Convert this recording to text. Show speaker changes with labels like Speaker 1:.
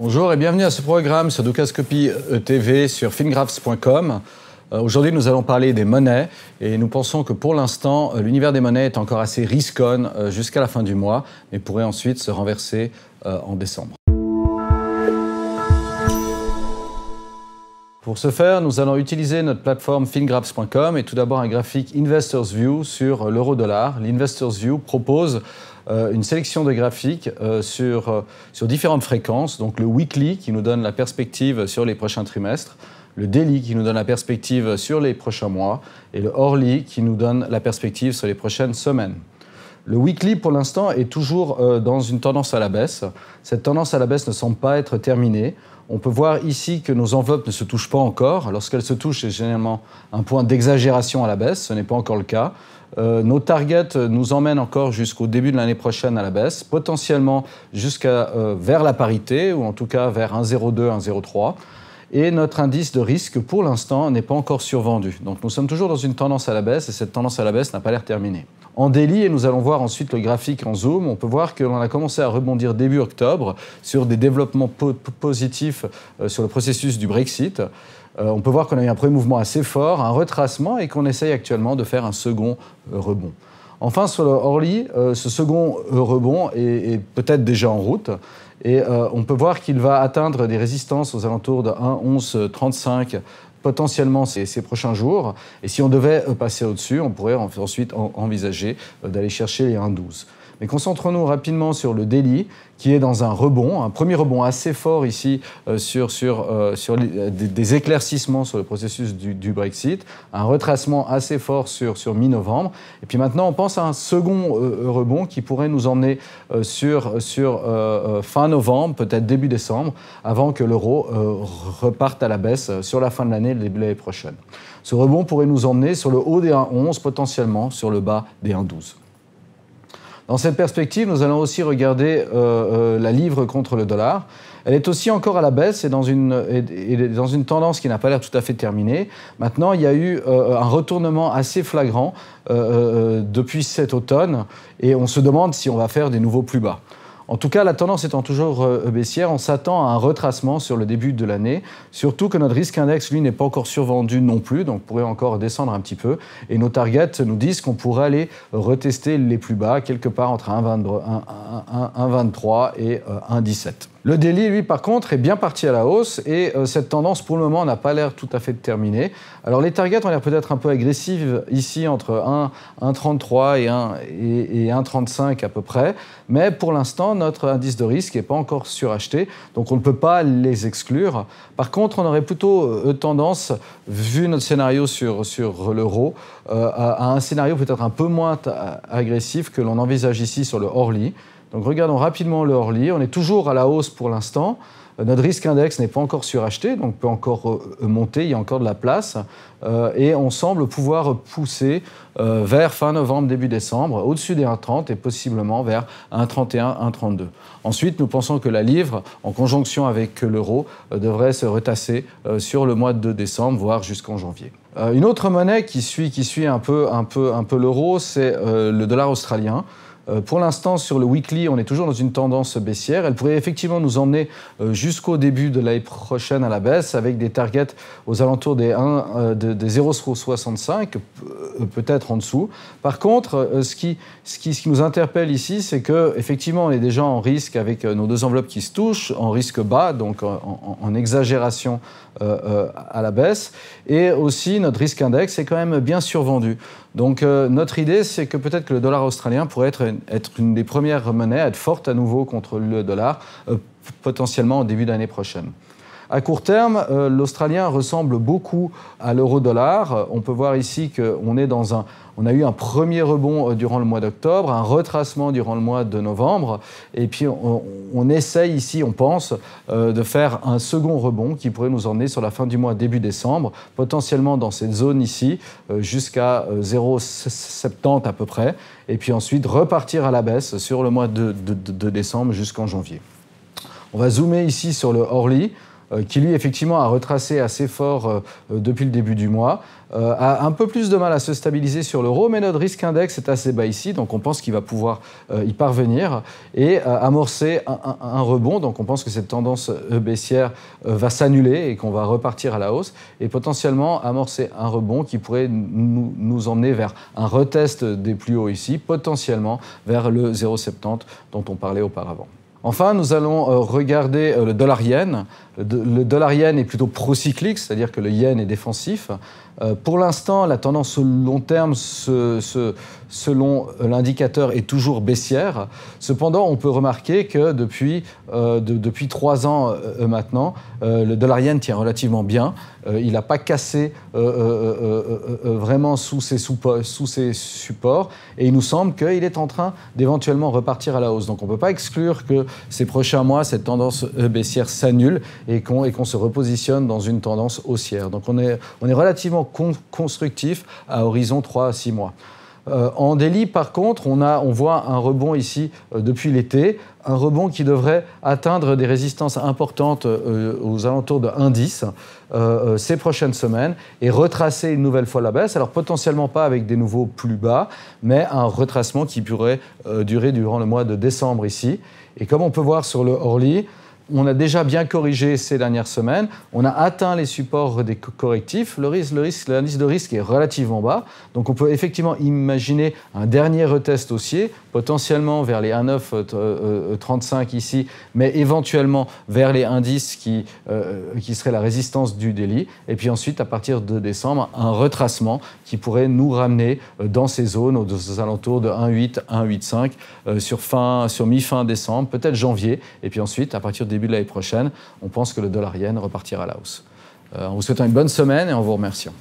Speaker 1: Bonjour et bienvenue à ce programme sur Dukascopy TV sur fingraphs.com. Aujourd'hui, nous allons parler des monnaies et nous pensons que pour l'instant, l'univers des monnaies est encore assez risquonne jusqu'à la fin du mois, mais pourrait ensuite se renverser en décembre. Pour ce faire, nous allons utiliser notre plateforme fingraphs.com et tout d'abord un graphique Investors View sur l'euro-dollar. L'Investors View propose une sélection de graphiques sur différentes fréquences, donc le weekly qui nous donne la perspective sur les prochains trimestres, le daily qui nous donne la perspective sur les prochains mois et le hourly qui nous donne la perspective sur les prochaines semaines. Le weekly, pour l'instant, est toujours dans une tendance à la baisse. Cette tendance à la baisse ne semble pas être terminée. On peut voir ici que nos enveloppes ne se touchent pas encore. Lorsqu'elles se touchent, c'est généralement un point d'exagération à la baisse. Ce n'est pas encore le cas. Nos targets nous emmènent encore jusqu'au début de l'année prochaine à la baisse, potentiellement vers la parité, ou en tout cas vers 1,02, 1,03. Et notre indice de risque, pour l'instant, n'est pas encore survendu. Donc nous sommes toujours dans une tendance à la baisse, et cette tendance à la baisse n'a pas l'air terminée. En daily, et nous allons voir ensuite le graphique en zoom, on peut voir que l'on a commencé à rebondir début octobre sur des développements positifs sur le processus du Brexit. On peut voir qu'on a eu un premier mouvement assez fort, un retracement, et qu'on essaye actuellement de faire un second rebond. Enfin, sur le hourly, ce second rebond est peut-être déjà en route. Et on peut voir qu'il va atteindre des résistances aux alentours de 1,1135 potentiellement ces prochains jours. Et si on devait passer au-dessus, on pourrait ensuite envisager d'aller chercher les 1,12. Mais concentrons-nous rapidement sur le daily, qui est dans un rebond, un premier rebond assez fort ici sur des éclaircissements sur le processus du Brexit, un retracement assez fort sur mi-novembre. Et puis maintenant, on pense à un second rebond qui pourrait nous emmener sur fin novembre, peut-être début décembre, avant que l'euro reparte à la baisse sur la fin de l'année, le début de l'année prochaine. Ce rebond pourrait nous emmener sur le haut des 1,11, potentiellement sur le bas des 1,12. Dans cette perspective, nous allons aussi regarder la livre contre le dollar. Elle est aussi encore à la baisse et dans une tendance qui n'a pas l'air tout à fait terminée. Maintenant, il y a eu un retournement assez flagrant depuis cet automne et on se demande si on va faire des nouveaux plus bas. En tout cas, la tendance étant toujours baissière, on s'attend à un retracement sur le début de l'année, surtout que notre risque index, lui, n'est pas encore survendu non plus, donc pourrait encore descendre un petit peu. Et nos targets nous disent qu'on pourrait aller retester les plus bas, quelque part entre 1,23 et 1,17. Le daily, lui, par contre, est bien parti à la hausse et cette tendance, pour le moment, n'a pas l'air tout à fait terminée. Alors, les targets ont l'air peut-être un peu agressives ici, entre 1,33 et 1,35 à peu près. Mais pour l'instant, notre indice de risque n'est pas encore suracheté, donc on ne peut pas les exclure. Par contre, on aurait plutôt tendance, vu notre scénario sur l'euro, à un scénario peut-être un peu moins agressif que l'on envisage ici sur le hourly. Donc regardons rapidement le hourly. On est toujours à la hausse pour l'instant. Notre risque index n'est pas encore suracheté, donc peut encore monter, il y a encore de la place. Et on semble pouvoir pousser vers fin novembre, début décembre, au-dessus des 1,30 et possiblement vers 1,31, 1,32. Ensuite, nous pensons que la livre, en conjonction avec l'euro, devrait se retasser sur le mois de décembre, voire jusqu'en janvier. Une autre monnaie qui suit un peu l'euro, c'est le dollar australien. Pour l'instant, sur le weekly, on est toujours dans une tendance baissière. Elle pourrait effectivement nous emmener jusqu'au début de l'année prochaine à la baisse, avec des targets aux alentours des 0,65, peut-être en dessous. Par contre, ce qui nous interpelle ici, c'est qu'effectivement, on est déjà en risque avec nos deux enveloppes qui se touchent, en risque bas, donc en exagération à la baisse. Et aussi, notre risque index est quand même bien survendu. Donc notre idée, c'est que peut-être que le dollar australien pourrait être une des premières monnaies à être forte à nouveau contre le dollar, potentiellement au début de l'année prochaine. À court terme, l'australien ressemble beaucoup à l'euro-dollar. On peut voir ici qu'on est on a eu un premier rebond durant le mois d'octobre, un retracement durant le mois de novembre, et puis on essaye ici, on pense, de faire un second rebond qui pourrait nous emmener sur la fin du mois, début décembre, potentiellement dans cette zone ici, jusqu'à 0,70 à peu près, et puis ensuite repartir à la baisse sur le mois de décembre jusqu'en janvier. On va zoomer ici sur le hourly. qui lui effectivement a retracé assez fort depuis le début du mois, a un peu plus de mal à se stabiliser sur l'euro, mais notre risque index est assez bas ici, donc on pense qu'il va pouvoir y parvenir et amorcer un rebond. Donc on pense que cette tendance baissière va s'annuler et qu'on va repartir à la hausse et potentiellement amorcer un rebond qui pourrait nous emmener vers un retest des plus hauts ici, potentiellement vers le 0,70 dont on parlait auparavant. Enfin, nous allons regarder le dollar-yen. Le dollar-yen est plutôt procyclique, c'est-à-dire que le yen est défensif. Pour l'instant, la tendance au long terme, selon l'indicateur, est toujours baissière. Cependant, on peut remarquer que depuis 3 ans maintenant, le dollar-yen tient relativement bien. Il n'a pas cassé vraiment sous ses supports et il nous semble qu'il est en train d'éventuellement repartir à la hausse. Donc on ne peut pas exclure que ces prochains mois, cette tendance baissière s'annule et qu'on se repositionne dans une tendance haussière. Donc on est relativement constructif à horizon 3 à 6 mois. En daily, par contre, on voit un rebond ici depuis l'été, un rebond qui devrait atteindre des résistances importantes aux alentours de 1,10 ces prochaines semaines et retracer une nouvelle fois la baisse. Alors potentiellement pas avec des nouveaux plus bas, mais un retracement qui pourrait durer durant le mois de décembre ici. Et comme on peut voir sur le Orly, on a déjà bien corrigé ces dernières semaines. On a atteint les supports des correctifs. L'indice de risque est relativement bas. Donc on peut effectivement imaginer un dernier retest haussier, potentiellement vers les 1,935 ici, mais éventuellement vers les 1,10 qui serait la résistance du daily. Et puis ensuite, à partir de décembre, un retracement qui pourrait nous ramener dans ces zones aux alentours de 1,8, 1,85 sur mi-fin décembre, peut-être janvier. Et puis ensuite, à partir du début de l'année prochaine, on pense que le dollar-yen repartira à la hausse. En vous souhaitant une bonne semaine et en vous remerciant.